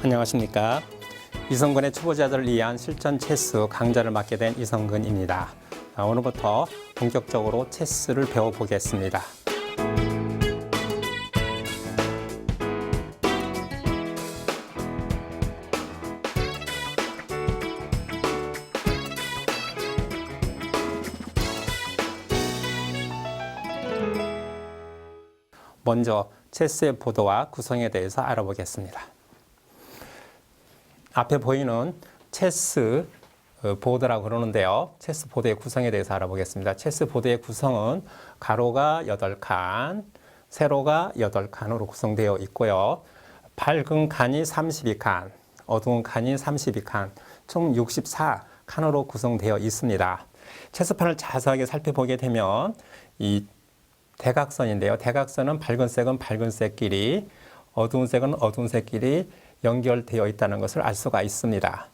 안녕하십니까. 이성근의 초보자들을 위한 실전 체스 강좌를 맡게 된 이성근입니다. 오늘부터 본격적으로 체스를 배워보겠습니다. 먼저 체스의 보도와 구성에 대해서 알아보겠습니다. 앞에 보이는 체스 보드라고 그러는데요. 체스 보드의 구성에 대해서 알아보겠습니다. 체스 보드의 구성은 가로가 8칸, 세로가 8칸으로 구성되어 있고요. 밝은 칸이 32칸, 어두운 칸이 32칸, 총 64칸으로 구성되어 있습니다. 체스판을 자세하게 살펴보게 되면 이 대각선인데요. 대각선은 밝은 색은 밝은 색끼리, 어두운 색은 어두운 색끼리 연결되어 있다는 것을 알 수가 있습니다.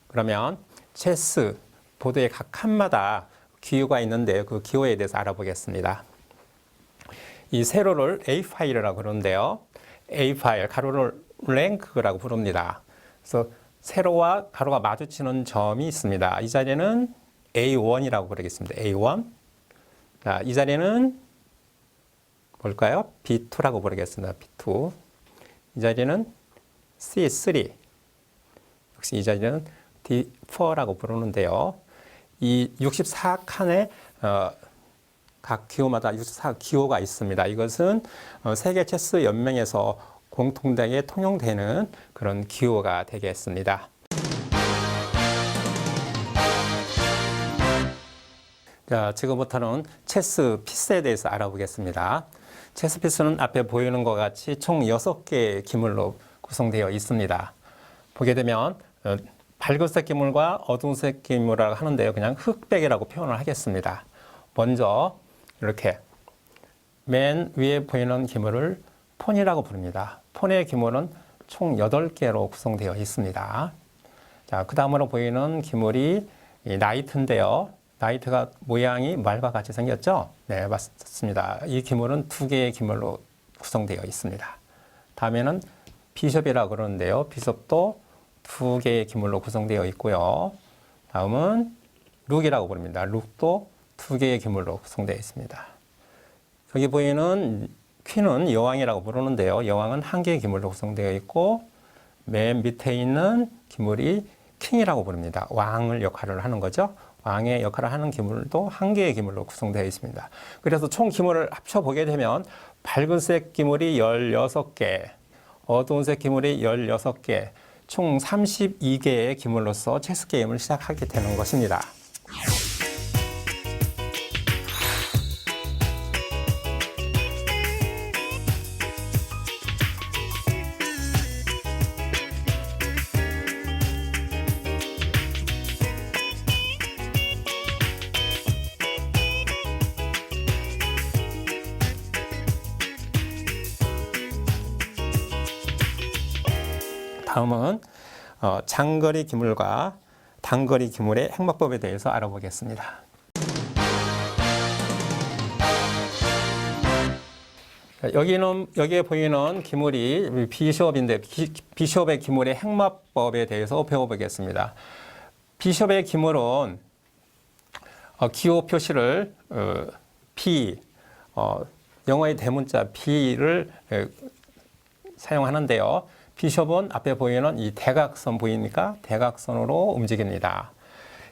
그러면 체스 보드의 각 칸마다 기호가 있는데 그 기호에 대해서 알아보겠습니다. 이 세로를 A 파일이라고 그러는데요. A 파일, 가로를 랭크라고 부릅니다. 그래서 세로와 가로가 마주치는 점이 있습니다. 이 자리는 A1이라고 부르겠습니다. A1. 자, 이 자리는 뭘까요? B2라고 부르겠습니다. B2. 이 자리는 C3. 역시 이 자리는 D4라고 부르는데요. 이 64칸의 각 기호마다 64기호가 있습니다. 이것은 세계 체스 연맹에서 공통되게 통용되는 그런 기호가 되겠습니다. 자, 지금부터는 체스 피스에 대해서 알아보겠습니다. 체스 피스는 앞에 보이는 것 같이 총 6개의 기물로 구성되어 있습니다. 보게 되면 밝은색 기물과 어두운색 기물이라고 하는데요. 그냥 흑백이라고 표현을 하겠습니다. 먼저 이렇게 맨 위에 보이는 기물을 폰이라고 부릅니다. 폰의 기물은 총 8개로 구성되어 있습니다. 자, 그 다음으로 보이는 기물이 나이트인데요. 나이트가 모양이 말과 같이 생겼죠? 네, 맞습니다. 이 기물은 2개의 기물로 구성되어 있습니다. 다음에는 비숍이라고 그러는데요. 비숍도 2개의 기물로 구성되어 있고요. 다음은 룩이라고 부릅니다. 룩도 2개의 기물로 구성되어 있습니다. 여기 보이는 퀸은 여왕이라고 부르는데요. 여왕은 1개의 기물로 구성되어 있고 맨 밑에 있는 기물이 킹이라고 부릅니다. 왕을 역할을 하는 거죠. 왕의 역할을 하는 기물도 1개의 기물로 구성되어 있습니다. 그래서 총 기물을 합쳐보게 되면 밝은색 기물이 16개, 어두운색 기물이 16개, 총 32개의 기물로서 체스 게임을 시작하게 되는 것입니다. 다음은 장거리 기물과 단거리 기물의 행마법에 대해서 알아보겠습니다. 여기에 보이는 기물이 비숍인데 비숍의 기물의 행마법에 대해서 배워보겠습니다. 비숍의 기물은 기호 표시를 B, 영어의 대문자 B를 사용하는데요. 비숍은 앞에 보이는 이 대각선 보이니까 대각선으로 움직입니다.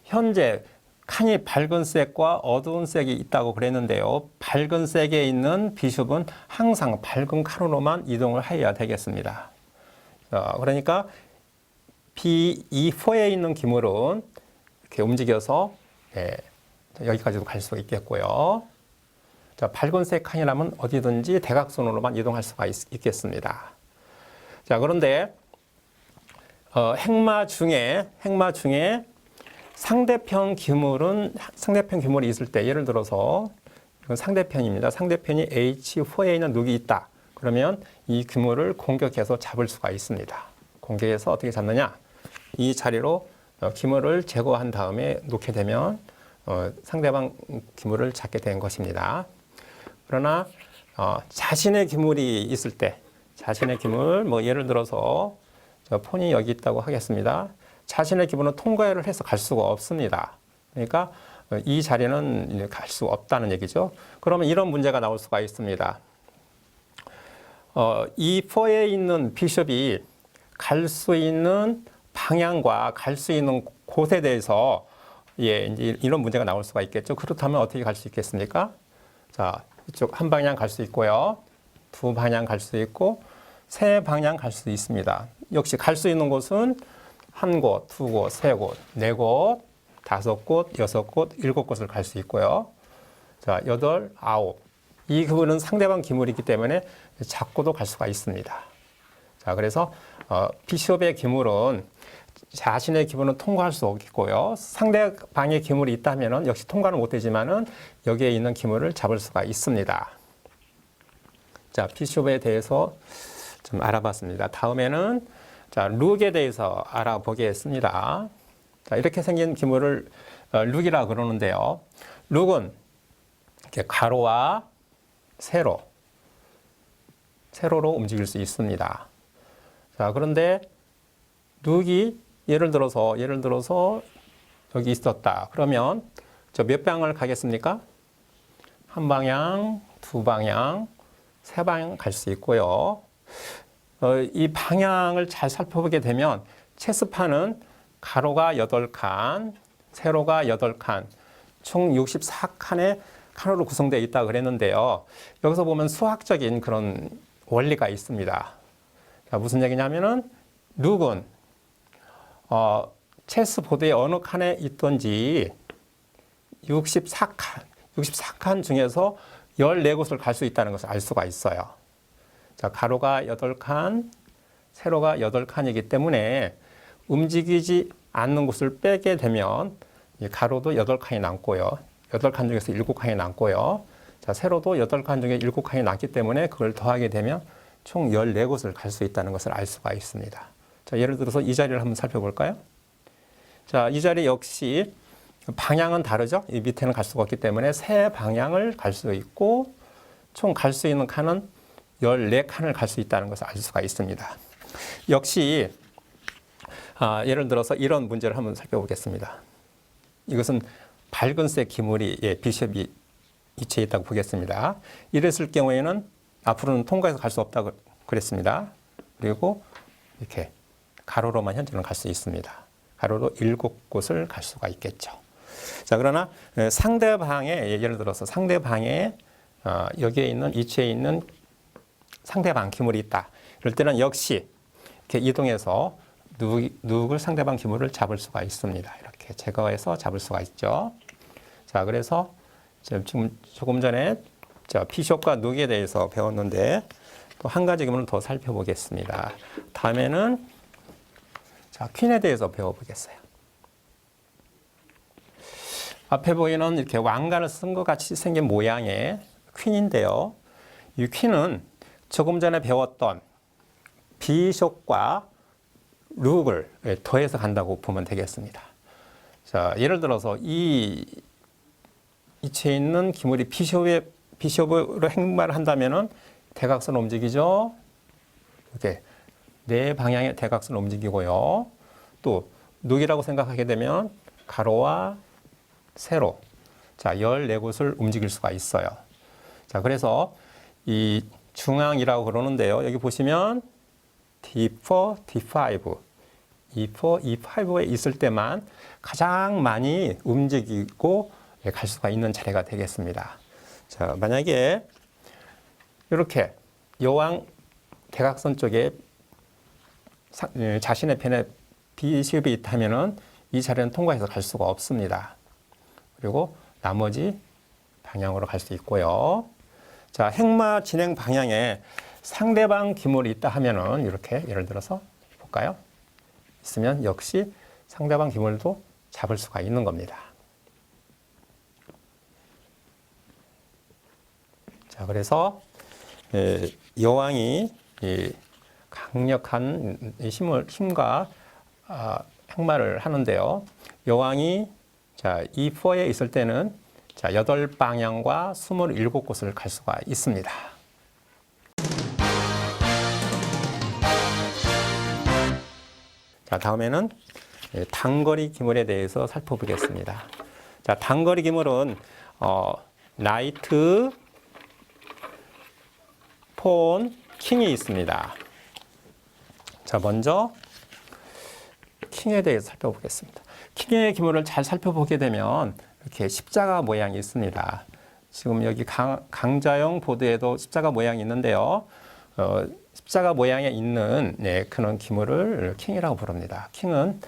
현재 칸이 밝은 색과 어두운 색이 있다고 그랬는데요. 밝은 색에 있는 비숍은 항상 밝은 칸으로만 이동을 해야 되겠습니다. 그러니까 B4에 있는 기물은 이렇게 움직여서 여기까지도 갈 수가 있겠고요. 자, 밝은색 칸이라면 어디든지 대각선으로만 이동할 수가 있겠습니다. 자, 그런데 행마 중에 상대편 기물이 있을 때, 예를 들어서 이건 상대편입니다. 상대편이 H4에 있는 룩이 있다. 그러면 이 기물을 공격해서 잡을 수가 있습니다. 공격해서 어떻게 잡느냐? 이 자리로 기물을 제거한 다음에 놓게 되면 상대방 기물을 잡게 된 것입니다. 그러나 자신의 기물이 있을 때, 자신의 기물, 뭐 예를 들어서 폰이 여기 있다고 하겠습니다. 자신의 기분은 통과를 해서 갈 수가 없습니다. 그러니까 이 자리는 갈 수 없다는 얘기죠. 그러면 이런 문제가 나올 수가 있습니다. 이 4에 있는 비숍이 갈 수 있는 방향과 갈 수 있는 곳에 대해서 이제 이런 문제가 나올 수가 있겠죠. 그렇다면 어떻게 갈 수 있겠습니까? 자, 이쪽 한 방향 갈 수 있고요. 두 방향 갈 수 있고 세 방향 갈 수 있습니다. 역시 갈 수 있는 곳은 한 곳, 두 곳, 세 곳, 네 곳, 다섯 곳, 여섯 곳, 일곱 곳을 갈 수 있고요. 자, 여덟, 아홉. 이 기물은 상대방 기물이기 때문에 작고도 갈 수가 있습니다. 자, 그래서 비숍의 기물은 자신의 기물은 통과할 수 없고요. 상대방의 기물이 있다면 역시 통과는 못 되지만은 여기에 있는 기물을 잡을 수가 있습니다. 자, 비숍에 대해서 좀 알아봤습니다. 다음에는 자, 룩에 대해서 알아보겠습니다. 자, 이렇게 생긴 기물을 룩이라 그러는데요. 룩은 이렇게 가로와 세로로 움직일 수 있습니다. 자, 그런데 룩이 예를 들어서 여기 있었다. 그러면 저 몇 방을 가겠습니까? 한 방향, 두 방향, 세 방향 갈 수 있고요. 이 방향을 잘 살펴보게 되면 체스판은 가로가 8칸, 세로가 8칸, 총 64칸의 칸으로 구성되어 있다고 그랬는데요. 여기서 보면 수학적인 그런 원리가 있습니다. 자, 무슨 얘기냐면은 룩은 체스보드의 어느 칸에 있든지 64칸 중에서 14곳을 갈 수 있다는 것을 알 수가 있어요. 자, 가로가 8칸, 세로가 8칸이기 때문에 움직이지 않는 곳을 빼게 되면 가로도 8칸이 남고요. 8칸 중에서 7칸이 남고요. 자, 세로도 8칸 중에 7칸이 남기 때문에 그걸 더하게 되면 총 14곳을 갈 수 있다는 것을 알 수가 있습니다. 자, 예를 들어서 이 자리를 한번 살펴볼까요? 자, 이 자리 역시 방향은 다르죠? 이 밑에는 갈 수가 없기 때문에 세 방향을 갈 수 있고 총 갈 수 있는 칸은 14칸을 갈 수 있다는 것을 알 수가 있습니다. 역시 예를 들어서 이런 문제를 한번 살펴보겠습니다. 이것은 밝은색 기물이 비숍이 위치해 있다고 보겠습니다. 이랬을 경우에는 앞으로는 통과해서 갈 수 없다고 그랬습니다. 그리고 이렇게 가로로만 현재는 갈 수 있습니다. 가로로 7곳을 갈 수가 있겠죠. 자, 그러나 상대방의 예를 들어서 상대방의 여기에 있는 위치에 있는 상대방 기물이 있다. 이럴 때는 역시 이렇게 이동해서 누굴 상대방 기물을 잡을 수가 있습니다. 이렇게 제거해서 잡을 수가 있죠. 자, 그래서 지금 조금 전에 비숍과 룩에 대해서 배웠는데 또 한 가지 기물을 더 살펴보겠습니다. 다음에는 자, 퀸에 대해서 배워보겠어요. 앞에 보이는 이렇게 왕관을 쓴 것 같이 생긴 모양의 퀸인데요. 이 퀸은 조금 전에 배웠던 비숍과 룩을 더해서 간다고 보면 되겠습니다. 자, 예를 들어서 이 위치에 있는 기물이 비숍으로 행마를 한다면은 대각선 움직이죠. 이렇게 네 방향의 대각선 움직이고요. 또 룩이라고 생각하게 되면 가로와 세로, 자, 14곳을 움직일 수가 있어요. 자, 그래서 이 중앙이라고 그러는데요. 여기 보시면 D4, D5, E4, E5에 있을 때만 가장 많이 움직이고 갈 수가 있는 자리가 되겠습니다. 자, 만약에 이렇게 여왕 대각선 쪽에 자신의 편에 비숍이 있다면은 이 자리는 통과해서 갈 수가 없습니다. 그리고 나머지 방향으로 갈 수 있고요. 자, 행마 진행 방향에 상대방 기물이 있다 하면은 이렇게 예를 들어서 볼까요? 있으면 역시 상대방 기물도 잡을 수가 있는 겁니다. 자, 그래서 여왕이 강력한 힘과 행마를 하는데요. 여왕이 자, E4에 있을 때는 자, 8방향과 27곳을 갈 수가 있습니다. 자, 다음에는 단거리 기물에 대해서 살펴보겠습니다. 자, 단거리 기물은 나이트, 폰, 킹이 있습니다. 자, 먼저 킹에 대해서 살펴보겠습니다. 킹의 기물을 잘 살펴보게 되면 이렇게 십자가 모양이 있습니다. 지금 여기 강자용 보드에도 십자가 모양이 있는데요. 십자가 모양에 있는 그런 기물을 킹이라고 부릅니다. 킹은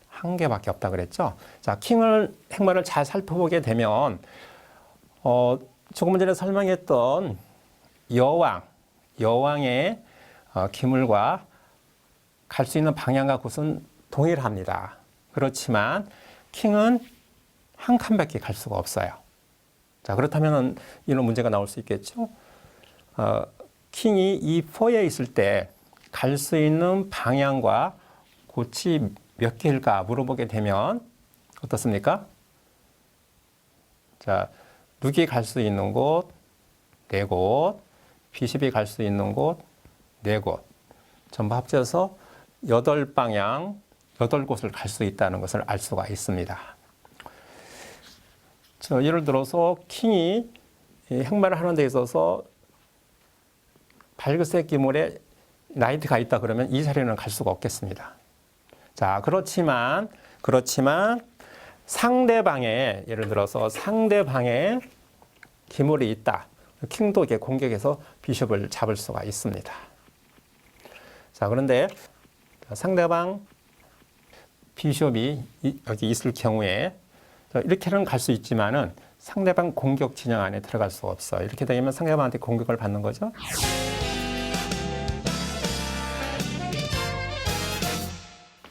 한 개밖에 없다 그랬죠. 자, 킹을 행마를 잘 살펴보게 되면 조금 전에 설명했던 여왕의 기물과 갈 수 있는 방향과 곳은 동일합니다. 그렇지만 킹은 한 칸밖에 갈 수가 없어요. 자, 그렇다면 이런 문제가 나올 수 있겠죠. 킹이 이 4에 있을 때 갈 수 있는 방향과 곳이 몇 개일까 물어보게 되면 어떻습니까? 자, 룩이 갈 수 있는 곳 4곳, 비숍이 갈 수 있는 곳 4곳, 전부 합쳐서 8방향, 8곳을 갈 수 있다는 것을 알 수가 있습니다. 예를 들어서 킹이 행마를 하는 데 있어서 발그색 기물에 나이트가 있다 그러면 이 자리는 갈 수가 없겠습니다. 자, 그렇지만 상대방에, 예를 들어서 상대방에 기물이 있다. 킹도 이렇게 공격해서 비숍을 잡을 수가 있습니다. 자, 그런데 상대방 비숍이 여기 있을 경우에 이렇게는 갈 수 있지만은 상대방 공격 진영 안에 들어갈 수가 없어요. 이렇게 되면 상대방한테 공격을 받는 거죠.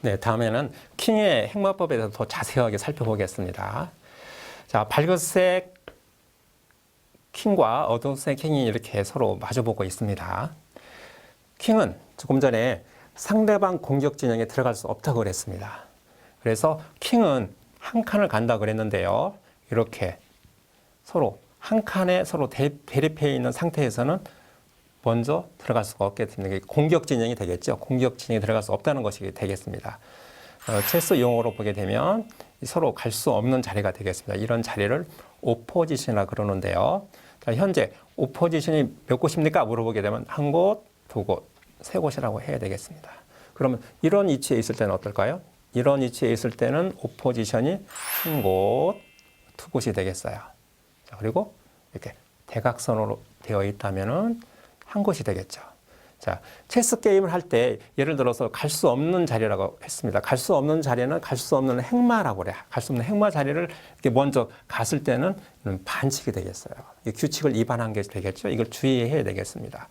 네, 다음에는 킹의 행마법에 대해서 더 자세하게 살펴보겠습니다. 자, 밝은색 킹과 어두운색 킹이 이렇게 서로 마주보고 있습니다. 킹은 조금 전에 상대방 공격 진영에 들어갈 수 없다고 그랬습니다. 그래서 킹은 한 칸을 간다 그랬는데요. 이렇게 서로 한 칸에 서로 대립해 있는 상태에서는 먼저 들어갈 수가 없게 됩니다. 공격 진영이 되겠죠. 공격 진영에 들어갈 수 없다는 것이 되겠습니다. 체스 용어로 보게 되면 서로 갈 수 없는 자리가 되겠습니다. 이런 자리를 오포지션이라고 그러는데요. 자, 현재 오포지션이 몇 곳입니까? 물어보게 되면 한 곳, 두 곳, 세 곳이라고 해야 되겠습니다. 그러면 이런 위치에 있을 때는 어떨까요? 이런 위치에 있을 때는 오포지션이 한 곳, 두 곳이 되겠어요. 자, 그리고 이렇게 대각선으로 되어 있다면은 한 곳이 되겠죠. 자, 체스 게임을 할 때 예를 들어서 갈 수 없는 자리라고 했습니다. 갈 수 없는 자리는 갈 수 없는 행마라고 그래요. 갈 수 없는 행마 자리를 이렇게 먼저 갔을 때는 반칙이 되겠어요. 규칙을 위반한 게 되겠죠. 이걸 주의해야 되겠습니다.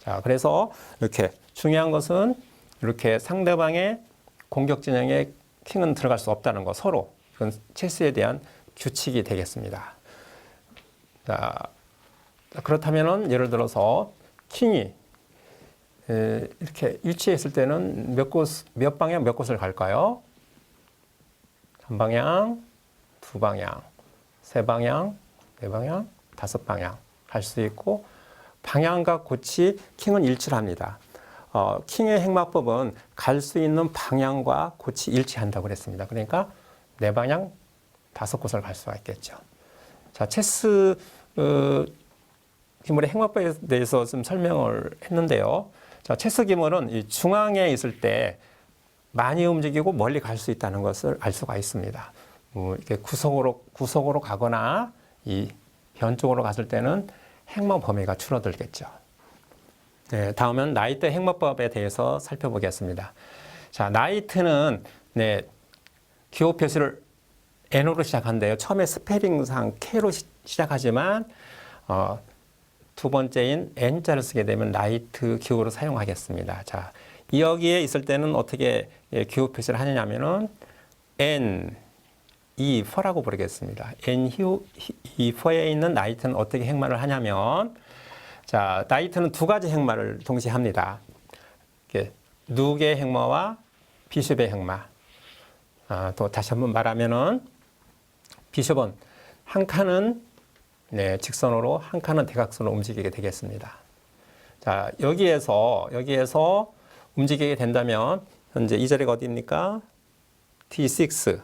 자, 그래서 이렇게 중요한 것은 이렇게 상대방의 공격 진영에 킹은 들어갈 수 없다는 거, 서로 이건 체스에 대한 규칙이 되겠습니다. 자, 그렇다면은 예를 들어서 킹이 이렇게 위치해 있을 때는 몇 방향 몇 곳을 갈까요? 한 방향, 두 방향, 세 방향, 네 방향, 다섯 방향 갈 수 있고 방향과 곳이 킹은 일치합니다. 킹의 행마법은 갈 수 있는 방향과 곳이 일치한다고 그랬습니다. 그러니까 네 방향, 다섯 곳을 갈 수가 있겠죠. 자, 체스 기물의 행마법에 대해서 좀 설명을 했는데요. 자, 체스 기물은 이 중앙에 있을 때 많이 움직이고 멀리 갈 수 있다는 것을 알 수가 있습니다. 이렇게 구석으로 가거나 이 변 쪽으로 갔을 때는 행마 범위가 줄어들겠죠. 네, 다음은 나이트 행마법에 대해서 살펴보겠습니다. 자, 나이트는 기호 표시를 N으로 시작한대요. 처음에 스페링상 K로 시작하지만 두 번째인 N자를 쓰게 되면 나이트 기호로 사용하겠습니다. 자, 여기에 있을 때는 어떻게 기호 표시를 하느냐면은 N, E4라고 부르겠습니다. E4에 있는 나이트는 어떻게 행마를 하냐면, 자, 나이트는 두 가지 행마를 동시에 합니다. 룩의 행마와 비숍의 행마. 또 다시 한번 말하면은 비숍은 한 칸은 직선으로, 한 칸은 대각선으로 움직이게 되겠습니다. 자, 여기에서 움직이게 된다면 현재 이 자리가 어디입니까? D6.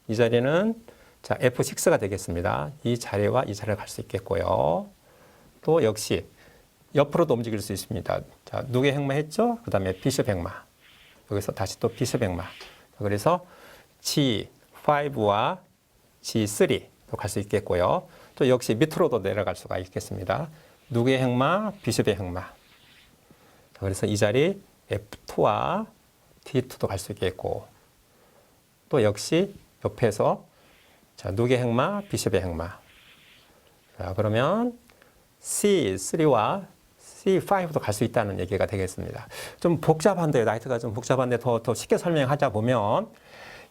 이 자리는 자, F6가 되겠습니다. 이 자리와 이 자리를 갈 수 있겠고요. 또 역시 옆으로도 움직일 수 있습니다. 자, 누계 행마 했죠? 그 다음에 비숍 행마. 여기서 다시 또 비숍 행마. 그래서 G5와 G3도 갈 수 있겠고요. 또 역시 밑으로도 내려갈 수가 있겠습니다. 누계 행마, 비숍의 행마. 그래서 이 자리 F2와 D2도 갈 수 있겠고, 또 역시 옆에서 자, 누계 행마, 비숍의 행마. 자, 그러면 C3와 C5도 갈 수 있다는 얘기가 되겠습니다. 좀 복잡한데요. 나이트가 좀 복잡한데 더 쉽게 설명하자 보면,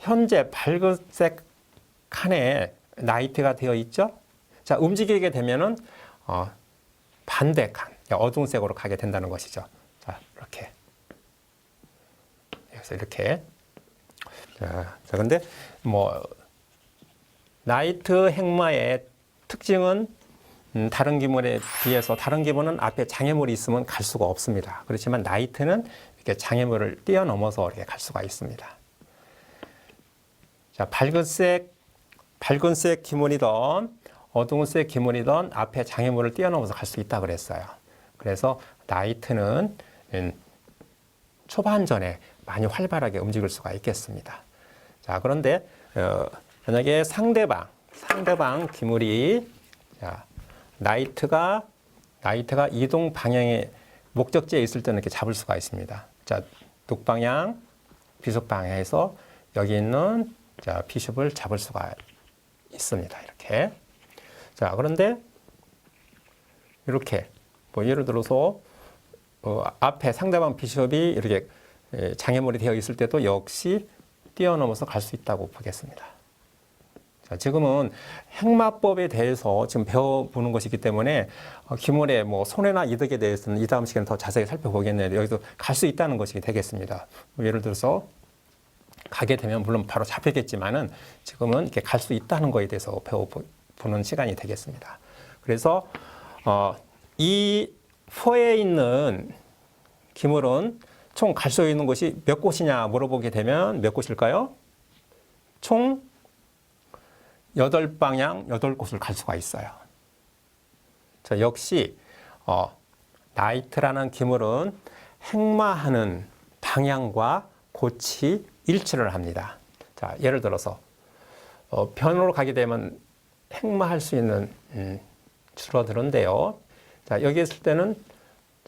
현재 밝은색 칸에 나이트가 되어 있죠. 자, 움직이게 되면은 반대 칸, 어두운 색으로 가게 된다는 것이죠. 자, 이렇게. 그래서 이렇게. 자, 근데 뭐 나이트 행마의 특징은 다른 기물에 비해서 다른 기물은 앞에 장애물이 있으면 갈 수가 없습니다. 그렇지만 나이트는 이렇게 장애물을 뛰어넘어서 이렇게 갈 수가 있습니다. 자, 밝은색 기물이든 어두운색 기물이든 앞에 장애물을 뛰어넘어서 갈 수 있다 그랬어요. 그래서 나이트는 초반전에 많이 활발하게 움직일 수가 있겠습니다. 자, 그런데 만약에 상대방 기물이 자, 나이트가 이동 방향의 목적지에 있을 때는 이렇게 잡을 수가 있습니다. 자, 북방향, 비숍 방향에서 여기 있는 자, 비숍을 잡을 수가 있습니다. 이렇게. 자, 그런데 이렇게 뭐 예를 들어서 앞에 상대방 비숍이 이렇게 장애물이 되어 있을 때도 역시 뛰어넘어서 갈 수 있다고 보겠습니다. 자, 지금은 행마법에 대해서 지금 배워보는 것이기 때문에 기물의 뭐 손해나 이득에 대해서는 이 다음 시간에 더 자세히 살펴보겠는데, 여기서 갈 수 있다는 것이 되겠습니다. 예를 들어서 가게 되면 물론 바로 잡히겠지만은 지금은 이렇게 갈 수 있다는 것에 대해서 배워보는 시간이 되겠습니다. 그래서 이 포에 있는 기물은 총 갈 수 있는 곳이 몇 곳이냐 물어보게 되면 몇 곳일까요? 총 8방향 8곳을 갈 수가 있어요. 자, 역시 나이트라는 기물은 행마하는 방향과 곳이 일치를 합니다. 자, 예를 들어서 변으로 가게 되면 행마할 수 있는 줄어드는데요. 자, 여기 있을 때는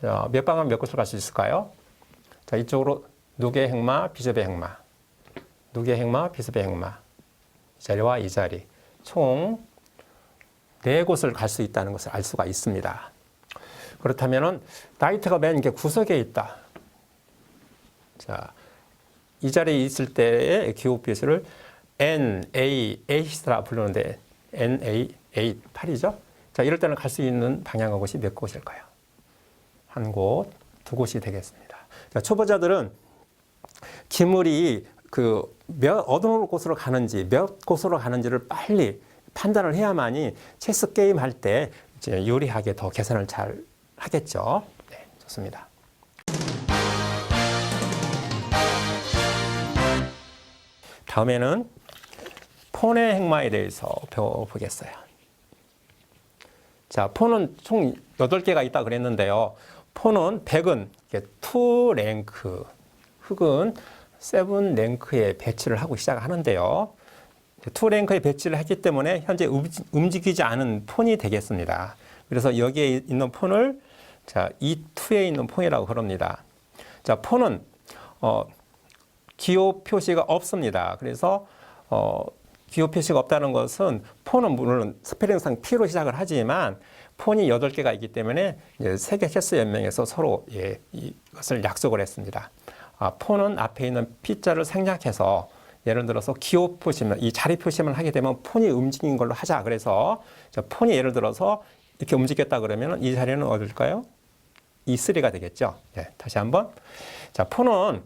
자, 몇 방향 몇 곳을 갈 수 있을까요? 자, 이쪽으로 누계 행마, 비숍의 행마, 누계 행마, 비숍의 행마, 이 자리와 이 자리 총 4곳을 갈 수 있다는 것을 알 수가 있습니다. 그렇다면은 나이트가 맨 이렇게 구석에 있다. 자, 이 자리에 있을 때의 기호 비수를 NA8라 부르는데 NA8, 8이죠? 자, 이럴 때는 갈 수 있는 방향과 곳이 몇 곳일까요? 한 곳, 2곳이 되겠습니다. 자, 초보자들은 기물이 어느 곳으로 가는지, 몇 곳으로 가는지를 빨리 판단을 해야만이 체스 게임 할 때 이제 유리하게 더 계산을 잘 하겠죠. 네, 좋습니다. 다음에는 폰의 행마에 대해서 배워보겠어요. 자, 폰은 총 8개가 있다 그랬는데요. 폰은 100은 2랭크, 흑은 7랭크에 배치를 하고 시작하는데요. 2랭크에 배치를 했기 때문에 현재 움직이지 않은 폰이 되겠습니다. 그래서 여기에 있는 폰을 자, E2에 있는 폰이라고 그럽니다. 자, 폰은 기호 표시가 없습니다. 그래서 기호 표시가 없다는 것은 폰은 물론 스페링상 P로 시작을 하지만 폰이 8개가 있기 때문에 세계 체스 연맹에서 서로 이것을 약속을 했습니다. 폰은 앞에 있는 P자를 생략해서 예를 들어서 기호 표시만, 이 자리 표시만 하게 되면 폰이 움직인 걸로 하자. 그래서 폰이 예를 들어서 이렇게 움직였다 그러면 이 자리는 어딜까요? E3가 되겠죠. 네, 다시 한번. 자, 폰은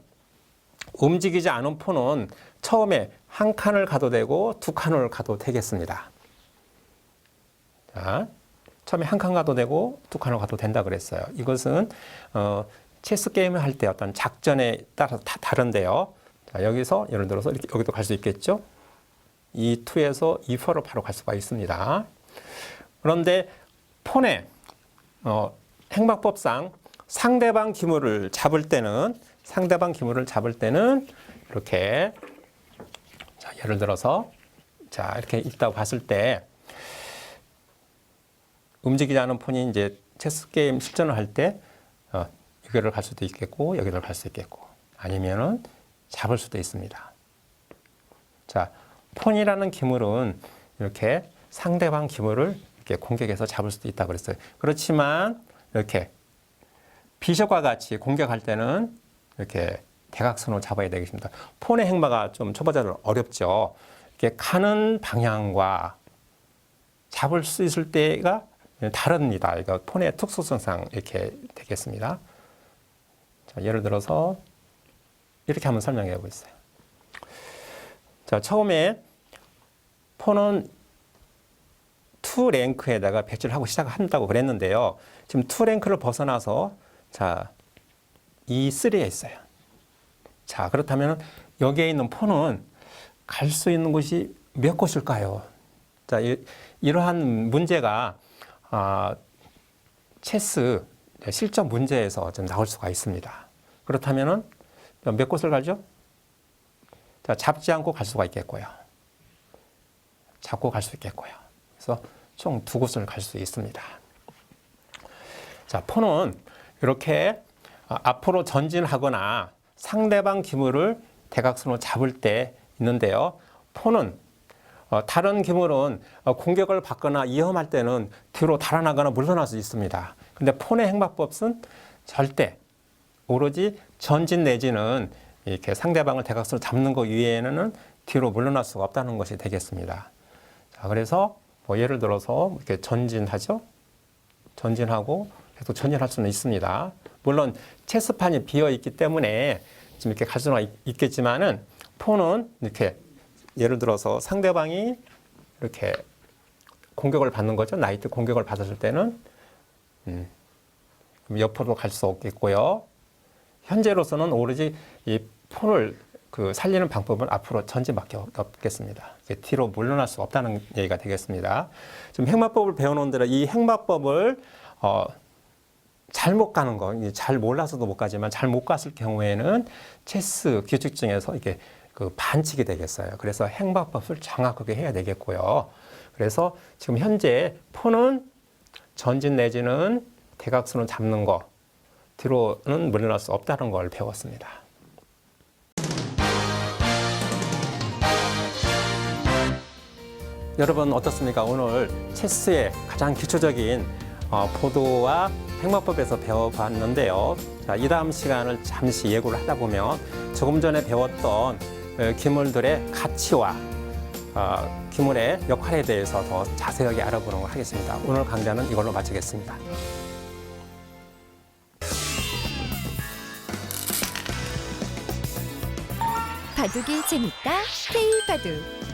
움직이지 않은 폰은 처음에 한 칸을 가도 되고 2칸을 가도 되겠습니다. 자, 처음에 한 칸 가도 되고 2칸을 가도 된다 그랬어요. 이것은 체스 게임을 할 때 어떤 작전에 따라서 다 다른데요. 자, 여기서 예를 들어서 이렇게 여기도 갈 수 있겠죠. E2에서 E4로 바로 갈 수가 있습니다. 그런데 폰의 행방법상 상대방 기물을 잡을 때는 이렇게 자, 예를 들어서 자, 이렇게 있다고 봤을 때 움직이지 않은 폰이 이제 체스 게임 실전을 할 때 여기를 갈 수도 있겠고 여기를 갈 수 있겠고 아니면은 잡을 수도 있습니다. 자, 폰이라는 기물은 이렇게 상대방 기물을 이렇게 공격해서 잡을 수도 있다고 그랬어요. 그렇지만 이렇게 비숍과 같이 공격할 때는 이렇게 대각선으로 잡아야 되겠습니다. 폰의 행마가 좀 초보자들 어렵죠. 이렇게 가는 방향과 잡을 수 있을 때가 다릅니다. 이거 폰의 특수성상 이렇게 되겠습니다. 자, 예를 들어서 이렇게 한번 설명해 보겠어요. 자, 처음에 폰은 2랭크에다가 배치를 하고 시작한다고 그랬는데요. 지금 2랭크를 벗어나서 자, E3에 있어요. 자, 그렇다면 여기에 있는 폰은 갈 수 있는 곳이 몇 곳일까요? 자, 이러한 문제가 체스 실전 문제에서 좀 나올 수가 있습니다. 그렇다면 몇 곳을 가죠? 자, 잡지 않고 갈 수가 있겠고요. 잡고 갈 수 있겠고요. 그래서 총 2곳을 갈 수 있습니다. 자, 폰은 이렇게 앞으로 전진하거나 상대방 기물을 대각선으로 잡을 때 있는데요. 폰은 다른 기물은 공격을 받거나 위험할 때는 뒤로 달아나거나 물러날 수 있습니다. 근데 폰의 행방법은 절대 오로지 전진 내지는 이렇게 상대방을 대각선으로 잡는 것 이외에는 뒤로 물러날 수가 없다는 것이 되겠습니다. 자, 그래서 뭐 예를 들어서 이렇게 전진하죠. 전진하고 계속 전진할 수는 있습니다. 물론 체스판이 비어 있기 때문에 지금 이렇게 갈 수는 있겠지만은 폰은 이렇게 예를 들어서 상대방이 이렇게 공격을 받는 거죠. 나이트 공격을 받았을 때는 옆으로 갈 수 없겠고요. 현재로서는 오로지 이 폰을 살리는 방법은 앞으로 전진밖에 없겠습니다. 뒤로 물러날 수 없다는 얘기가 되겠습니다. 지금 행마법을 배워놓은 대로 이 행마법을 잘못 가는 거, 잘 몰라서도 못 가지만 잘 못 갔을 경우에는 체스 규칙 중에서 이게 반칙이 되겠어요. 그래서 행마법을 정확하게 해야 되겠고요. 그래서 지금 현재 폰은 전진 내지는 대각선을 잡는 거, 뒤로는 물러날 수 없다는 걸 배웠습니다. 여러분 어떻습니까? 오늘 체스의 가장 기초적인 보도와 행마법에서 배워봤는데요. 자, 이 다음 시간을 잠시 예고를 하다 보면 조금 전에 배웠던 기물들의 가치와 기물의 역할에 대해서 더 자세하게 알아보는 걸 하겠습니다. 오늘 강좌는 이걸로 마치겠습니다. 바둑이 재밌다 K바둑.